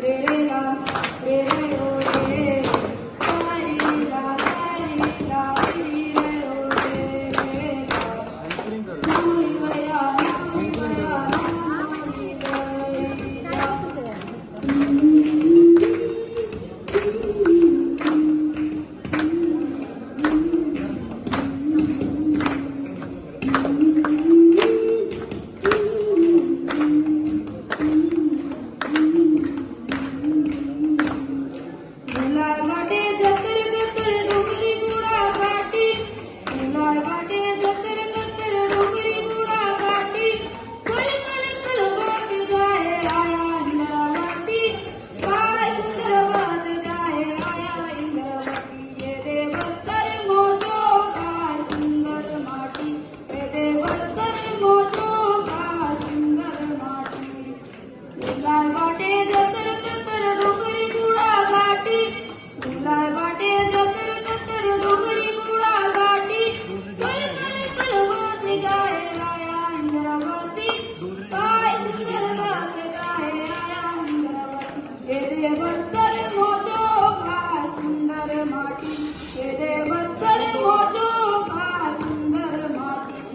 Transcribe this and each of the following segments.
रेरेला रेरे ओरे सारीला सारीला रे ओरे नौली वया नौली वया नौली वया गुलाल वाटे जतर गतर डोंगरी गुडा गाठी गुलाल वाटे जतर गतर डोंगरी गुडा गाठी कल कल कल बात जाए आया इंद्रावती काय सुंदर बात जाए आया इंद्रावती ये देवस्तर मोजो काय सुंदर माटी ये देवस्तर मोजो काय सुंदर माटी गुलाल वाटे जतर गतर डोंगरी गुडा गाठी गुलाल वाटे जतर जतर डोंगरी गुडा गाठी कल कल कल बात जाए आया इंद्रावती काय सुंदर बात जाए आया इंद्रावती ये देवस्तर मोजो काय सुंदर माटी ये देवस्तर मोजो काय सुंदर माटी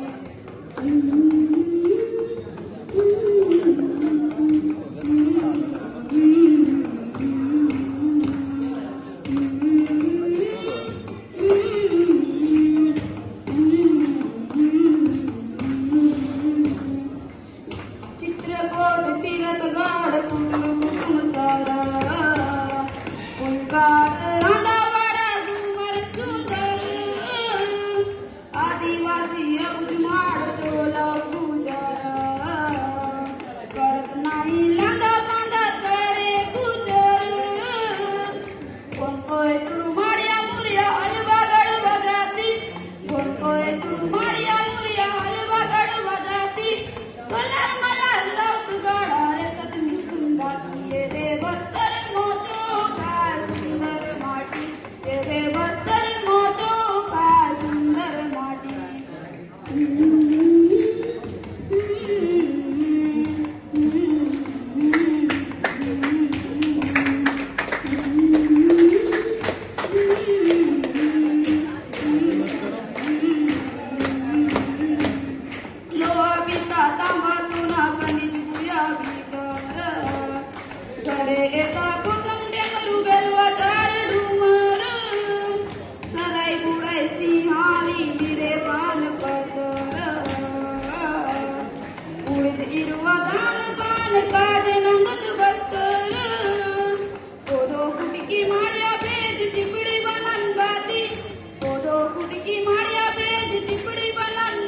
चित्रकोट तीरथ गाड कुटुंब सारा फुलबाग आंबावाडा झुमर सुंदर आदिवासी अवजमाड चोला गुजारा करत नाही लांदा बांधा करे गुजर कोण कोय तुरु माडिया मुरिया हलवा गड बजाती कोण कोय तुरु माडिया मुरिया हलवा गड बजाती कलर मलर लोक गाडा रे सतमी सुंदाती ये देवस्तर मोजो काय सुंदर माटी ये देवस्तर मोजो काय सुंदर माटी लोहा पिता तांबा सोना खनिज बुया भीतर घरे येता कोसमटे मरू बेलवा चार डुमर सराई गुडाई सिंहाली बिरे पान पतर उड़ीद इरवा दान पान काजे नंगत बस्तर कोदो कुटकी माड़िया बेज चिपड़ी बनन बाती कोदो कुटकी माड़िया बेज चिपड़ी बनन